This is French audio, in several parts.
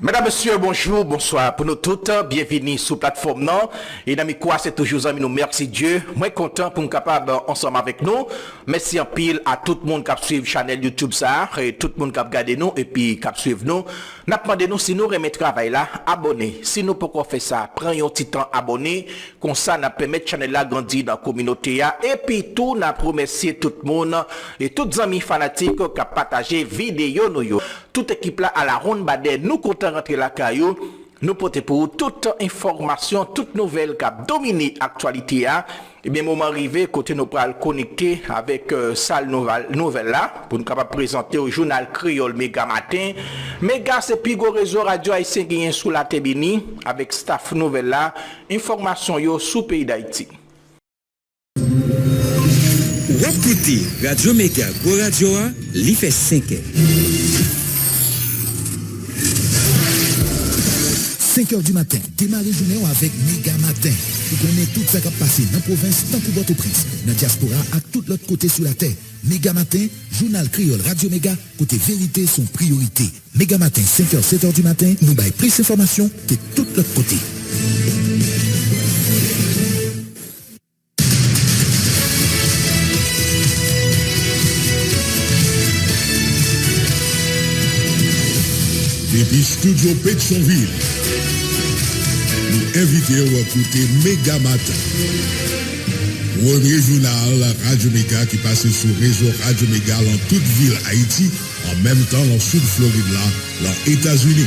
Mesdames, Messieurs, bonjour, bonsoir pour nous toutes. Bienvenue sur la plateforme non. Et dans mes quoi, c'est toujours un nous. Merci Dieu. Moi content pour nous capable ensemble avec nous. Merci en pile à tout le monde qui suit channel YouTube ça et tout le monde qui regarde nous et puis qui suit nous. N'a demandé nous si nous remettons travail là, abonnez. Si nous pouvons faire ça, prenez un petit temps abonner. Comme ça, nous permettre channel là grandir dans la communauté et puis tout n'a remercier tout le monde et tous les amis fanatiques qui partagé vidéo nous. Toute équipe là à la ronde badé, nous comptons rentrer la caillou, nous porter pour vous toute information, toute nouvelle qui a dominé l'actualité. Et bien, moment arrivé, côté nous pourrons connecter avec salle nouvelle là, pour nous capable présenter au journal Créole Méga Matin. Méga, c'est plus gros réseau radio haïtien qui est sous la Tébini, avec staff nouvelle là, information yo sous pays d'Haïti. Écoutez, Radio Méga, Go Radio, l'IF 5. 5h du matin, démarrez journée avec Méga Matin. Vous connaissez tout ça qui a passé dans la province, tant que Port-au-Prince, dans la diaspora, à tout l'autre côté sur la terre. Méga Matin, journal Créole Radio Méga, côté vérité, son priorité. Méga Matin, 5h, 7h du matin, nous baillons plus d'informations que tout l'autre côté. Depuis Studio Pétionville, nous invitons à écouter Méga Matin. Premier journal Radio Méga qui passe sur le réseau Radio Méga dans toute ville Haïti, en même temps dans le sud Floride, là, dans les États-Unis.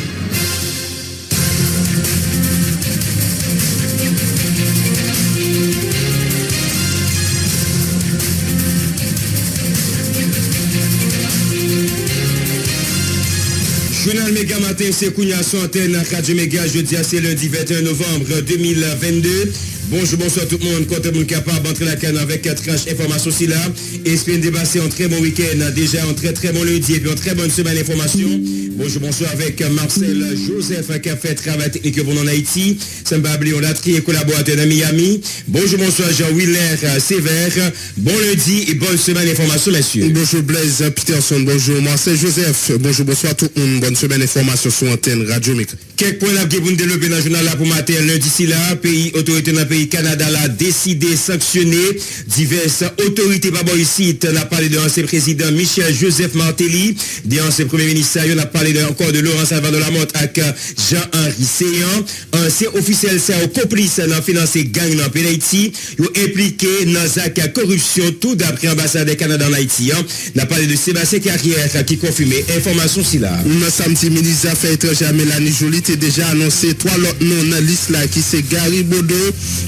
Journal Méga Matin, c'est Kounia sur antenne Radio Méga, jeudi, c'est lundi 21 novembre 2022. Bonjour, bonsoir tout le monde. Quand on est capable d'entrer la canne avec 4 tranches informations aussi là. Espérons dépasser un très bon week-end, déjà un très très bon lundi et puis une très bonne semaine d'information. Bonjour, bonsoir avec Marcel Joseph qui a fait travail technique pour en Haïti. Sambabli, on l'a trié collaborateur de Miami. Bonjour, bonsoir Jean-Willer Sévère. Bon lundi et bonne semaine d'information, messieurs. Bonjour Blaise Peterson, bonjour Marcel Joseph. Bonjour, bonsoir tout le monde. Bonne semaine d'information sur antenne Radio Méga. Quelques points là pour nous développer dans le journal là pour matin lundi ici là. Pays, autorité dans le pays Canada l'a décidé sanctionner diverses autorités par ici. On a parlé de l'ancien président Michel Joseph Martelly, de l'ancien premier ministre, on a parlé encore de Laurent Salvador de la Motte avec Jean-Henri Séan, ancien officiel complice dans financer gang dans le pays d'Haïti, ils ont impliqué dans la corruption tout d'après l'ambassade du Canada en Haïti. On a parlé de Sébastien Carrière qui confirmait information si là. Le samedi, ministre des Affaires étrangères Mélanie Joly a déjà annoncé 3 autres noms dans la liste là qui c'est Gary Bodo,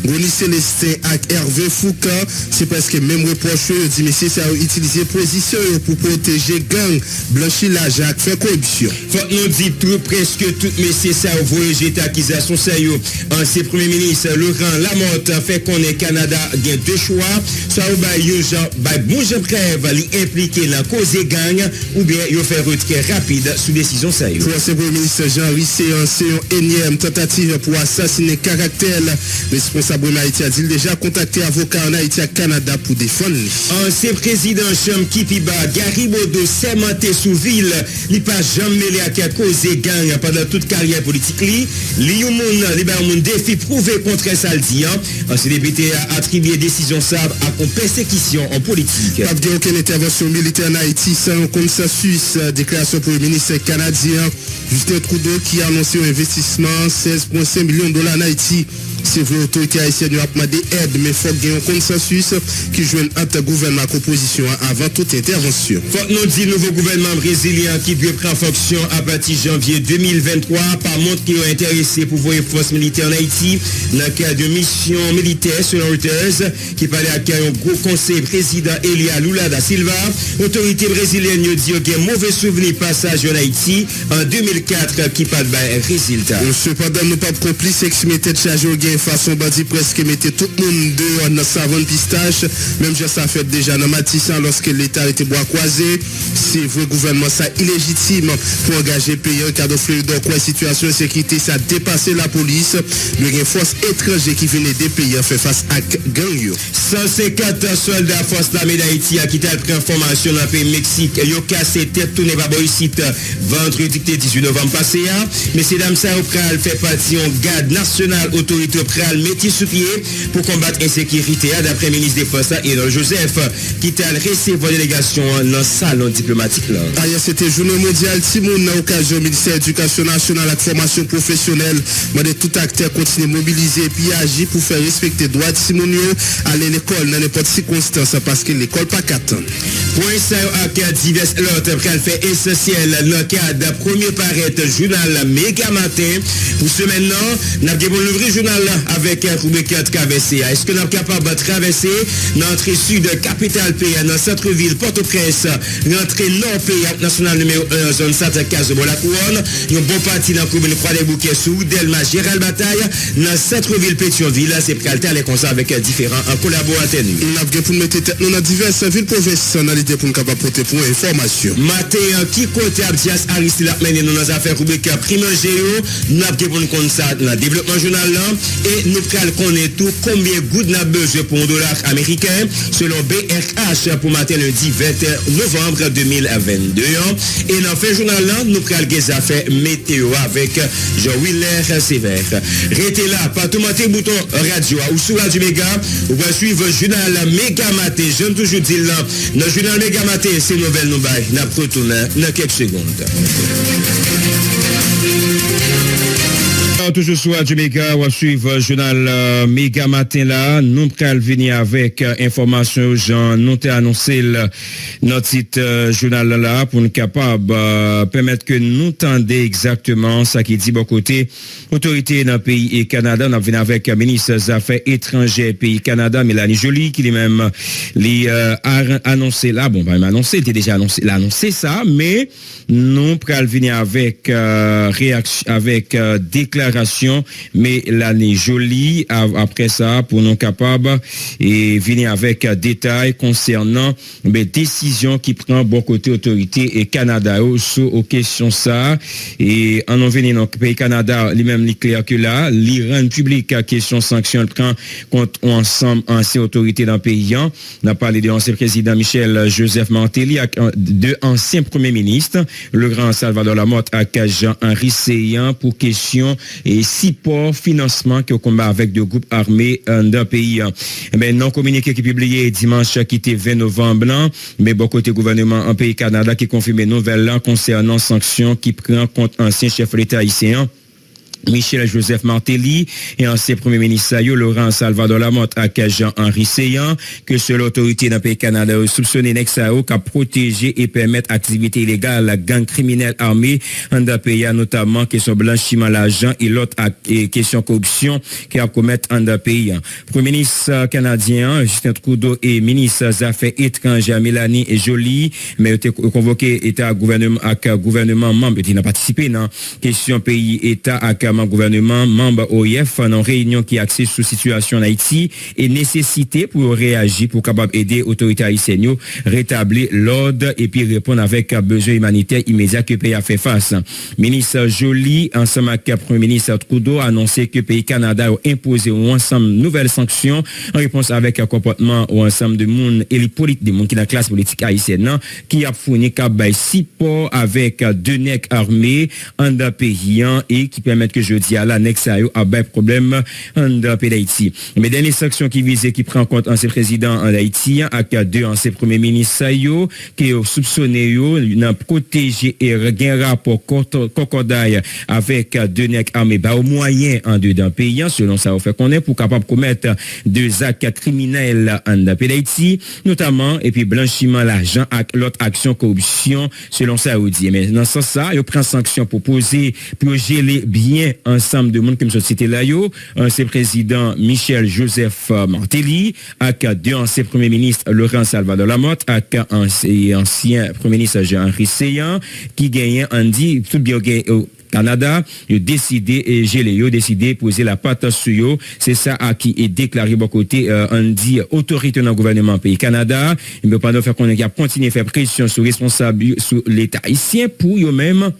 Goni Célestin et Hervé Foucault. C'est presque même reproche dit monsieur ça a utilisé position pour protéger gang, blanchir l'argent, faire corruption. Faut nous dire tout presque tout messieurs ça a voyagé accusation sérieux. Ancien premier ministre Laurent Lamotte fait qu'on est Canada il y a deux choix, soit ou bon Jean Crève impliqué dans cause gang ou bien il fait retrait rapide sous décision sérieux. Ancien premier ministre Jean-Henri Séan, c'est une énième tentative pour assassiner caractère. Responsable de Haïti a dit déjà contacté avocat en Haïti à Canada pour défendre. Ancien président Cham Kipiba, Gary Bodo, sermenté sous ville, il pas jamais mêlé à cause gang pendant toute carrière politique. Li yon défi prouvé contre Saldi. Ancien député a attribué décision sable à une persécution en politique. Pas de aucune intervention militaire en Haïti sans consensus. Déclaration pour le ministre canadien Justin Trudeau qui a annoncé un investissement 16,5 millions de dollars en Haïti. C'est vrai, l'autorité haïtienne a demandé aide, mais il faut qu'il y ait un consensus qui joue entre gouvernement et opposition avant toute intervention. Faut nous dire nouveau gouvernement brésilien qui doit prendre fonction à partir de janvier 2023 par montre qui ont intéressé pour voir les forces militaires en Haïti dans le cadre de mission militaire selon Reuters qui parlait à un gros conseil président Elia Lula da Silva. Autorité brésilienne a dit qu'il y a un mauvais souvenir passage en Haïti en 2004 qui pas de résultat. Cependant, nous pas complices, ex-mettait chargé au façon bandit presque mettait tout le monde dehors dans savane pistache. Même si ça fait déjà dans Matissan lorsque l'État était bois croisé. C'est vrai gouvernement ça illégitime pour engager pays en cas de Floride. Quoi situation de sécurité ça a dépassé la police. Les forces étrangères qui venaient des pays ont fait face à gang. 154 soldats force l'armée d'Haïti a quitté pris information dans le pays Mexique. Ils ont cassé tête tourné par ici vendredi 18 novembre passé. Messieurs dames, ça fait partie en garde nationale autorité pral métier sous pied pour combattre l'insécurité d'après le ministre des Forces et Joseph qui t'a recevoir délégation dans le salon diplomatique là. Hier c'était journée mondiale Timoun dans l'occasion du ministère de l'Éducation nationale et de formation professionnelle. Moi de tout acteur continue à mobiliser et puis agir pour faire respecter les droits de Timoun aller à l'école dans n'importe circonstance parce que l'école pas qu'attend. Pour ça à divers l'autre pral fait essentiel dans le cadre premier paraître journal Méga Matin. Pour ce maintenant, nous avons l'ouvrir journal avec un rubrique traversée. Est-ce que nous sommes capables de traverser l'entrée sud capitale pays dans le centre-ville Port-au-Prince, l'entrée nord pays national numéro 1, zone 7, case de la Couronne, un bon parti dans la commune Croix-des-Bouquets sous Delma, Gérald Bataille, dans le centre-ville Pétionville, c'est prêt à aller comme ça avec différents collaborateurs. Nous avons pour mettre tête dans diverses villes professionnalités pour nous capables porter pour information. Matin, qui côté Abdias Aristide mené dans nos affaires rubrique Primogéo, nous avons pour nous connaître ça dans le développement journal là et nous allons connaître tout combien gouttes n'a besoin pour $1 américain selon BRH pour matin lundi 20 novembre 2022. Et dans le journal là, nous allons les affaires météo avec Jean-Willer Sévère. Restez là, pas tout matin bouton radio ou sur Radio Méga, vous pouvez suivre le journal Méga Matin. J'aime toujours dire là, dans le journal Méga Matin, c'est nouvelle nous bail, n'a pas retourné dans quelques secondes. Toujours sur Radio Méga, on va suivre le journal Méga Matin là. Nous allons venir avec information aux gens. Nous avons annoncé notre site journal là pour nous capable permettre que nous entendions exactement ça qui dit bon côté autorité dans le pays et Canada. Nous venons avec le ministre des Affaires étrangères pays Canada, Mélanie Joly, qui lui-même a annoncé là. Bon, il m'a annoncé, il était déjà annoncé, il a annoncé ça, mais nous allons venir avec réaction, avec déclaration mais l'année Jolie après ça pour nous capables et venir avec détails concernant les décisions qui prend bon côté autorité et Canada sur aux questions ça et en venir dans le pays Canada lui-même il clair que là l'Iran public à question sanctions prend contre ensemble anciennes autorités dans le pays. On a parlé de l'ancien président Michel Joseph Martelly de ancien premier ministre le grand Salvador Lamotte à Jean-Henri Seyan pour question et support financement qui au combat avec deux groupes armés dans le pays. Mais non communiqué qui publié dimanche qui était 20 novembre, mais bon côté gouvernement en pays Canada qui confirme nouvelle là concernant sanctions qui prend contre ancien chef de l'État haïtien Michel Joseph Martelly et ancien premier ministre Laurent Salvador Lamotte à Jean-Henri Seyan que seule autorité dans le pays Canada soupçonné Nexao qui a protégé et permettre activité illégale gang criminel armé dans le pays notamment question blanchiment l'argent et l'autre question corruption qui a commettre dans le pays. Premier ministre canadien Justin Trudeau et ministre des Affaires étrangères Mélanie Joly mais été convoqué état gouvernement membre qui n'a participé dans question pays état à gouvernement membre OIF dans réunion qui axée sur situation en Haïti et nécessité pour réagir pour capable aider autorités haïtiennes rétablir l'ordre et puis répondre avec besoin humanitaire immédiat que le pays a fait face. Ministre Joly ensemble avec Premier ministre Trudeau a annoncé que le pays Canada a imposé un ensemble de nouvelles sanctions en réponse avec un comportement ou ensemble de monde et les politiques de monde qui dans la classe politique haïtienne qui a fourni cap support avec deux necks armés en d'un pays et qui permettent que je dis à l'annexe à un problème en pays d'Haïti. Mais dernière sanctions qui visent qui prend en compte ancien président en Haïti avec deux anciens premiers ministres qui ont soupçonné n'a protégé et gain rapport concordaille avec deux necks armés au moyen en deux d'un pays selon ça on fait qu'on est pour capable commettre deux actes criminels en pays d'Haïti notamment et puis blanchiment l'argent avec l'autre action corruption selon ça on dit mais dans ce sens ça il prend sanction pour poser pour geler bien ensemble de monde comme société là c'est président Michel Joseph Martelly avec deux anciens premiers ministres Laurent Salvador Lamotte avec ancien premier ministre Jean-Henri Seyan qui gagne Andy tout bien Canada, ils ont décidé et gelé, décidé poser la patte sur eux. C'est ça qui est déclaré bon côté on dit autorité dans le gouvernement pays Canada. Il ne peut pas faire qu'on a continué à faire pression sur responsable sur l'État haïtien pour eux-mêmes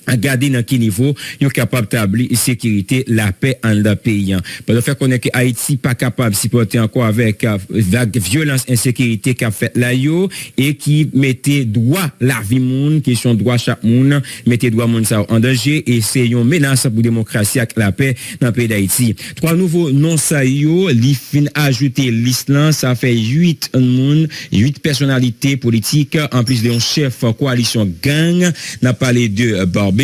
à garder dans quel niveau ils sont capables d'établir la sécurité, la paix en le pays. Parce que fait qu'on est que Haïti pas capable de supporter encore avec vague violence, insécurité qu'a fait là yo et qui mettait droit la vie monde, question droit chaque monde, mettait droit monde ça en danger et c'est une menace pour démocratie avec la paix dans le pays d'Haïti. 3 nouveaux noms ça yo, li fin ajouter l'Islam, ça fait 8 personnalités politiques en plus d'un chef coalition gang, n'a parlé de barbecue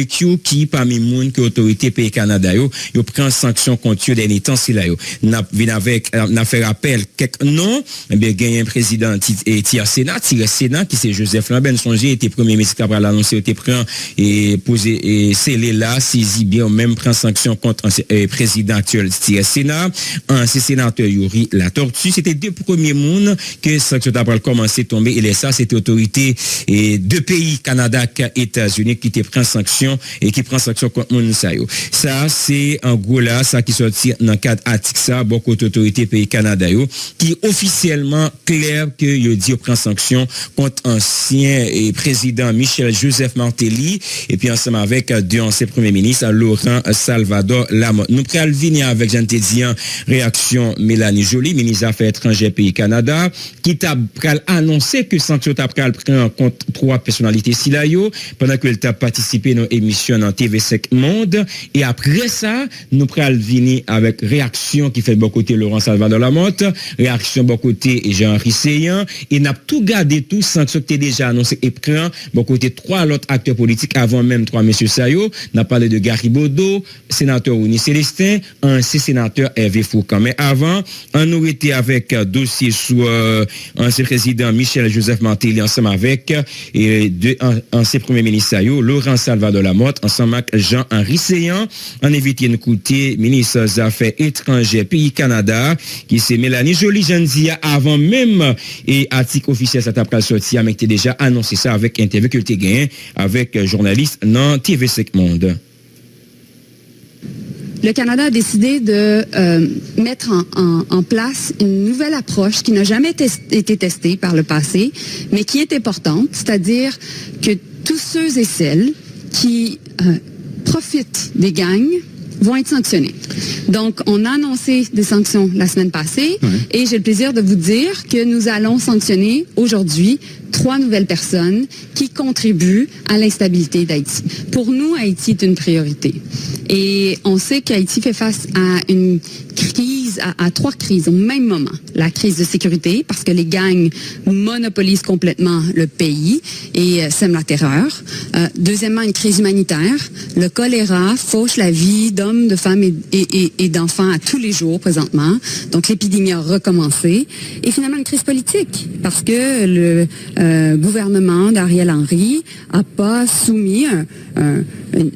qui parmi moun que autorité pays Canada yo prend sanction contre eux dernier temps si là yo n'a fait rappel quelques noms bien gagné un président Tia Sénat qui c'est Joseph Lambert Songer était premier ministre qui a annoncé était prend et posé et scellé là saisi bien même prend sanction contre président actuel Tia Sénat ancien sénateur Yuri La Tortue. C'était 2 premiers moun que sanction a commencé tomber et ça c'était autorité et 2 pays Canada et États-Unis qui te prend sanction et qui prend sanction contre moun sa yo. Ça c'est en gros là ça qui sorti dans cadre article ça beaucoup d'autorités pays Canada yo qui officiellement clair que yo dit prend sanction contre ancien président Michel Joseph Martelly et puis ensemble avec 2 anciens premiers ministres Laurent Salvador Lamotte. Nous pral venir avec Jean Tédian réaction Mélanie Joly ministre des Affaires étrangères pays Canada qui t'a pral annoncé que sanction t'a pral prend contre 3 personnalités si là yo pendant que elle t'a participé dans émission dans TV5 Monde et après ça nous pral venir avec réaction qui fait bon côté Laurent Salvador Lamotte, réaction bon côté Jean-Henri Seyan et n'a tout gardé tout sanction qui déjà annoncé et prend bon côté 3 autres acteurs politiques avant même 3 monsieur Sayo, n'a parlé de Gary Bodo, sénateur Ouni Célestin, ancien sénateur Hervé Foucault. Mais avant on aurait été avec dossier sur ancien président Michel Joseph Martelly ensemble avec et 2 anciens premier ministre Sayo, Laurent Salvador Lamotte ensemble avec Jean-Henri Seyan, en éviter une côté ministre des Affaires étrangères pays Canada qui c'est Mélanie Joly Jandia avant même et article officiel ça t'a sorti mais qui déjà annoncé ça avec interview que tu gagné avec journaliste dans TV5 Monde. Le Canada a décidé de mettre en place une nouvelle approche qui n'a jamais été testée par le passé, mais qui est importante, c'est-à-dire que tous ceux et celles qui profitent des gangs vont être sanctionnés. Donc, on a annoncé des sanctions la semaine passée et j'ai le plaisir de vous dire que nous allons sanctionner aujourd'hui 3 nouvelles personnes qui contribuent à l'instabilité d'Haïti. Pour nous, Haïti est une priorité. Et on sait qu'Haïti fait face à une crise, à 3 crises au même moment. La crise de sécurité, parce que les gangs monopolisent complètement le pays et sèment la terreur. Deuxièmement, une crise humanitaire. Le choléra fauche la vie d'hommes, de femmes et d'enfants à tous les jours présentement. Donc l'épidémie a recommencé. Et finalement, une crise politique, parce que le gouvernement d'Ariel Henry n'a pas soumis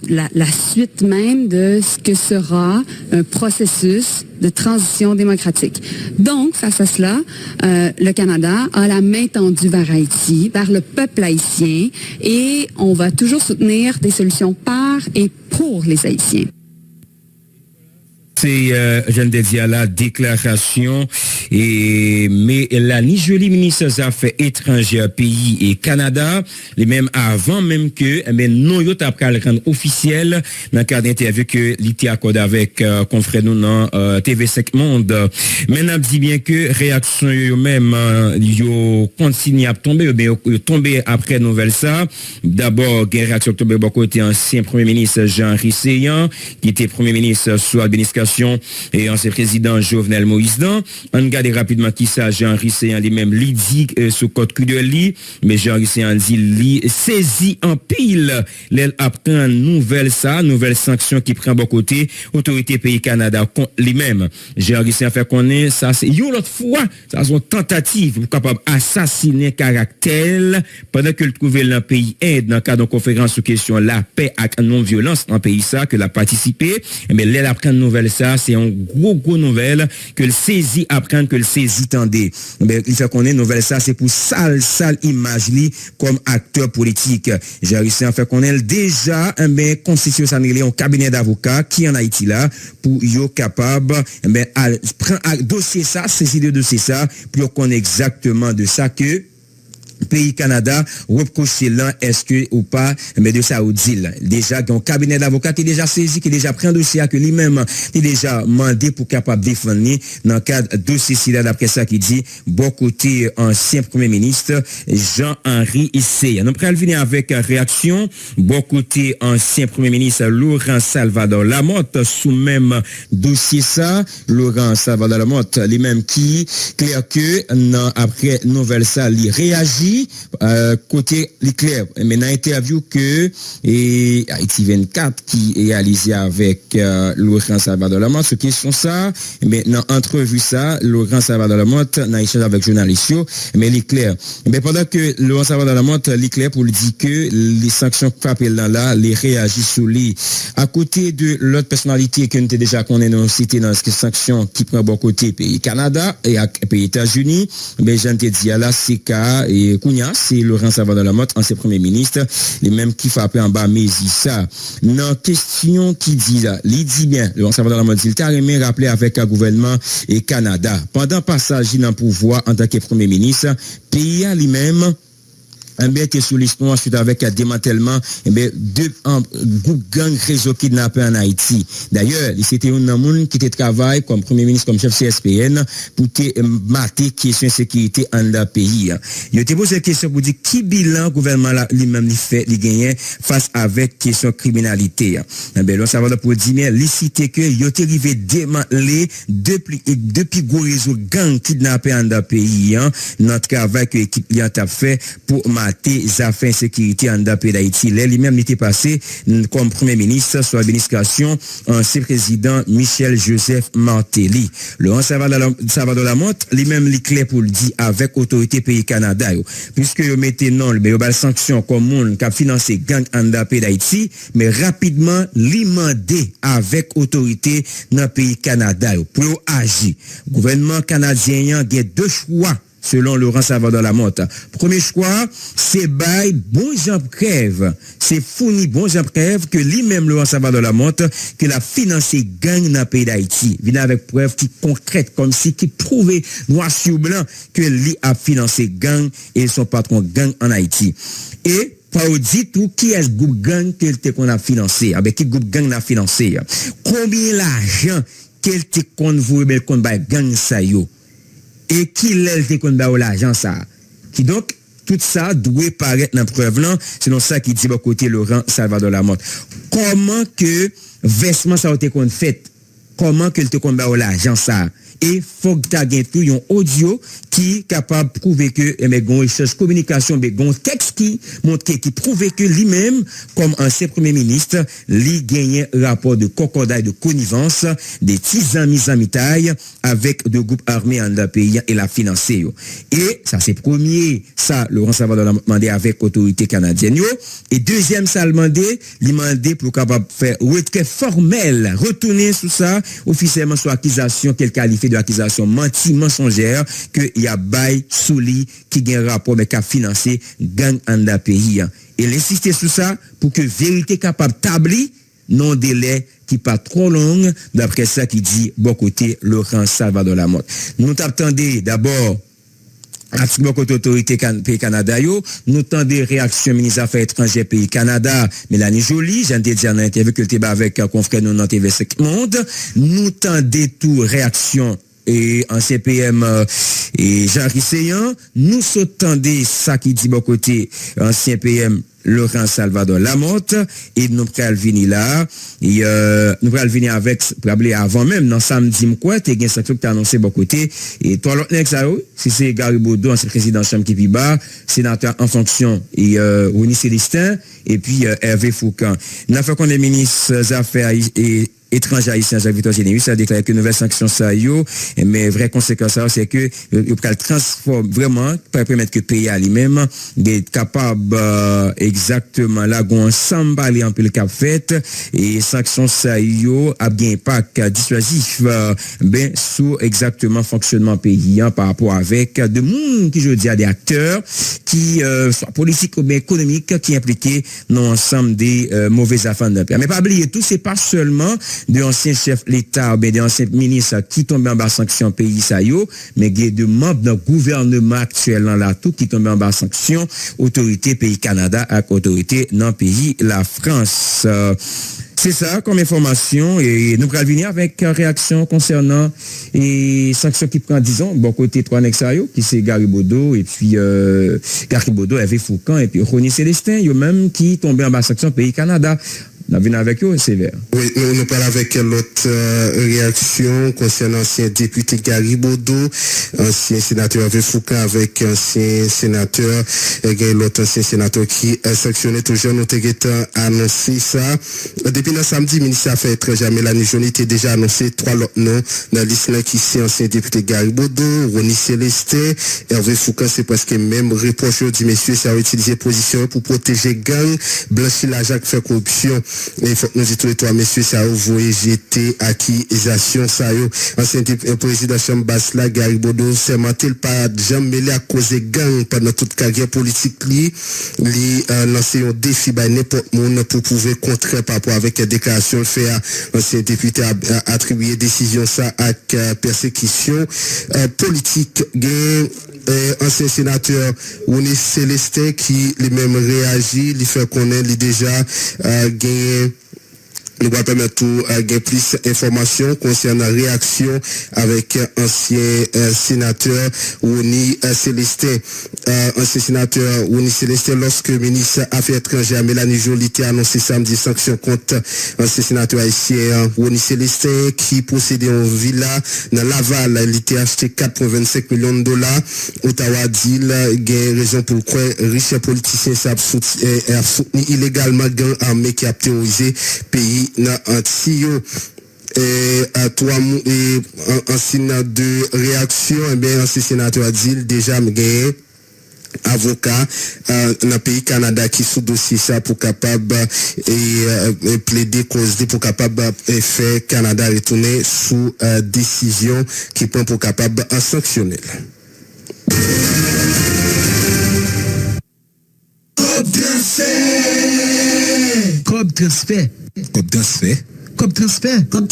la suite même de ce que sera un processus de transition démocratique. Donc, face à cela, le Canada a la main tendue vers Haïti, vers le peuple haïtien, et on va toujours soutenir des solutions par et pour les Haïtiens. C'est je ne dis à la déclaration et mais la ni jolie ministre des Affaires étrangères pays et Canada les mêmes avant même que mais non yo t'a pral rendre officiel dans le cadre d'interview que l'ité accordé avec confrère nous dans TV5 Monde. Maintenant dit bien que réaction yo même yo continue à tomber bien yo tomber après nouvelle ça. D'abord réaction tombé bon côté ancien premier ministre Jean-Henri Seyan qui était premier ministre sous administration et ancien président Jovenel Moïse Dan. On regarde rapidement qui ça Jean-Henri Seyan lui-même li dit sous code cul de li mais Jean-Henri Seyan dit li saisi en pile l'aile apprend nouvelle sanction qui prend bon côté autorité pays Canada contre lui-même. Jean-Henri Seyan fait connaître ça c'est une autre fois ça son tentative pour capable assassiner caractère pendant que le trouver dans le pays Inde dans le cadre de conférence sur question la paix et non violence dans le pays ça que l'a participé mais l'aile apprend nouvelle ça, c'est une gros nouvelle que le saisi apprendre que le saisi tendait. Ben, il fait qu'on est nouvelle ça, c'est pour sale image li comme acteur politique. J'ai réussi à faire qu'on est déjà, ben, constitué ça un cabinet d'avocats qui en Haïti là, pour yo capable, ben, prendre dossier ça, saisir de dossier ça, pour qu'on ait exactement de ça que pays Canada reprocher là est-ce que ou pas mais de ça au deal déjà un cabinet d'avocats qui est déjà saisi qui est déjà pris un dossier que lui-même est déjà mandé pour capable défendre dans le cadre dossier ci d'après ça qui dit bon côté ancien premier ministre Jean-Henri Issé. Nous pral venir avec réaction bon côté ancien premier ministre Laurent Salvador Lamotte sous même dossier ça Laurent Salvador Lamotte lui-même qui clair que non après nouvelle ça il réagit côté l'éclair mais dans interview que Haïti 24 qui est réalisé avec Laurent Salvador Lamotte sur question ça mais dans entrevue ça Laurent Salvador Lamotte dans échange avec journaliste mais l'éclair mais pendant que Laurent Salvador Lamotte l'éclair pour lui dire que les sanctions frappées là les réagit sous lui à côté de l'autre personnalité que nous était déjà qu'on est cité dans ces sanctions qui prend bon côté pays Canada et pays États-Unis mais j'en te dit là c'est cas et Kounia, c'est Laurent Salvador Lamotte, ancien premier ministre, les mêmes qui frappent en bas, mais ça. Dans question qui dit là, il dit bien, Laurent Salvador Lamotte dit, il t'a aimé rappeler avec le gouvernement et Canada. Pendant passage dans le pouvoir en tant que premier ministre, pays lui-même, qui est sous l'histoire suite avec un démantèlement deux gangs réseau kidnappés en Haïti. D'ailleurs, c'était un homme qui travaille comme premier ministre, comme chef CSPN pour mater question sécurité en le pays. Il a posé la question pour dire qui bilan gouvernement là lui-même fait il gagne face avec question criminalité. Là ça va pour dire mais liciter que il a arrivé démanteler depuis gros réseau gang kidnappés en le pays notre travail que l'équipe y a fait pour des affaires de sécurité en pays d'Haïti. Lui-même n'était passé comme premier ministre sur l'administration ancien président Michel Joseph Martelly. Laurent Salvador Lamotte, lui-même l'éclair pour le dire avec autorité pays Canada. Puisque il mettait non, il y a des sanctions communes qui a financé gang en pays d'Haïti, mais rapidement, l'imandé avec autorité dans le pays Canada pour agir. Le gouvernement canadien a deux choix. Selon Laurent Salvador Lamotte. Premier choix, c'est bail bon Jean Crève. C'est fourni bon Jean Crève que lui-même Laurent Salvador Lamotte que la financé gang dans le pays d'Haïti. Vient avec preuve qui concrète comme si qui prouvait noir sur blanc que lui a financé gang et son patron gang en Haïti. Et pas dit tout qui est ce groupe gang qu'on a financé, avec qui groupe gang a financé. Combien l'argent qu'elle te compte vous rebelle contre gang ça yo. Et qui l'elle qu'on ba l'argent ça qui donc tout ça doit paraître dans preuve là selon ça qui dit côté Laurent Salvador Lamotte comment que versement ça a été qu'on fait comment que te qu'on ba l'argent ça et faut que tu aies tout un audio qui est capable de prouver que gon recherche communication mais gon texte qui montre qui prouve que lui-même comme ancien premier ministre lui gagnait rapport de concordat de connivence des petits amis amitailles avec de groupes armés en le pays et la financé et ça c'est premier ça Laurent Salvador l'a demandé avec autorité canadienne et deuxième ça demandé pour capable faire retrait formel retourner sur ça officiellement sur accusation qu'elle qualifie de accusation mensongère que y a bail souli qui gagne rapport mais qui a financé gang en da pays et l'insister sur ça pour que vérité capable tabli non délai qui pas trop long d'après ça qui dit bon côté Laurent Salvador Lamotte. Nous t'attendez d'abord à toute autorité pays Canada nous tendez réaction ministre des Affaires étrangères pays Canada Mélanie Joly j'ai dit dans interview que le avec confrère nous dans TV5 Monde nous tendez tout réaction et ancien PM et Jean-Henri Seyan nous s'entendez ça qui dit bon côté ancien PM Laurent Salvador Lamotte et nous pral venir là et nous pral venir avec probablement avant même dans samedi quoi tu gain ça que tu annoncé bon côté et toi l'autre next ça si c'est Gary Baudou ancien président chambre qui piba sénateur en fonction et Rony Célestin et puis Hervé Foucan n'a fait qu'on est ministre des affaires et étranger haïtien Jacques-Victor Généus a déclaré que nouvelle sanction ça yo, mais vraie conséquence c'est que il peut transformer vraiment pour permettre que le pays à lui-même d'être capable exactement là gon ensemble aller en peu le cap fait et sanction ça yo a bien impact dissuasif ben sur exactement fonctionnement pays par rapport avec de monde qui je dis à des acteurs qui soit politiques ou bien économiques qui impliqués dans ensemble des mauvaises affaires d'un pays. Mais pas oublier tout c'est pas seulement de anciens chefs l'État ou bien des anciens ministres qui tombent en bas sanction pays ça yo, mais il y a de membres d'un gouvernement actuel là tout qui tombent en bas sanction autorité pays Canada avec autorité dans pays la France. C'est ça comme information et nous allons venir avec réaction concernant et sanctions qui prend disons bon côté trois Nexayo qui c'est Garibodo et puis Garibodo Hervé Foucan et puis Rony Célestin yo même qui tombé en bas sanction pays Canada. On vient avec eux, sévère. Oui, nous parlons avec l'autre réaction concernant ancien député Garibodo, ancien sénateur Hervé Foucan avec ancien sénateur, l'autre ancien sénateur qui est sanctionné toujours, nous avons annoncé ça. Depuis le samedi, le ministre des Affaires étrangères Mélanie Joly était déjà annoncé 3 autres noms dans la liste qui c'est ancien député Garibodo, Rony Célestin, Hervé Foucan, c'est presque même reproche du monsieur, ça a utilisé position pour protéger gang, blanchir l'argent qui fait corruption. Il faut que nous disions tous les trois messieurs, ça a voyé jeter accusation, ça a ancien président Chambre basse là, Garibodo, c'est mentel pas jamais mêlé à cause de gang pendant toute carrière politique li lancé un défi by n'importe monde pour pouvoir contrer par rapport avec la déclaration fait à ancien député a attribué décision ça avec persécution politique gain ancien sénateur Rony Célestin qui lui-même réagit, il fait connaître il déjà gagné. Nous va permettre tout gagner plus d'informations concernant la réaction avec ancien sénateur Rony Célestin. Ancien sénateur Rony Célestin, lorsque le ministre des Affaires étrangères Mélanie Joly a annoncé samedi sanction contre ancien sénateur haïtien Rony Célestin qui possédait une villa dans Laval. Il était acheté 4,25 millions de dollars. Ottawa dit il y a raison pour le croire riche politicien ça a soutenu illégalement gang armé qui a terrorisé pays dans Antio. Et à toi en signe de réaction et bien ancien sénateur a dit déjà gagné avocat dans le pays Canada qui sous dossier ça pour capable et plaider cause pour capable faire Canada retourner sous décision qui prend pour capable en sanctionner. Cob transfert.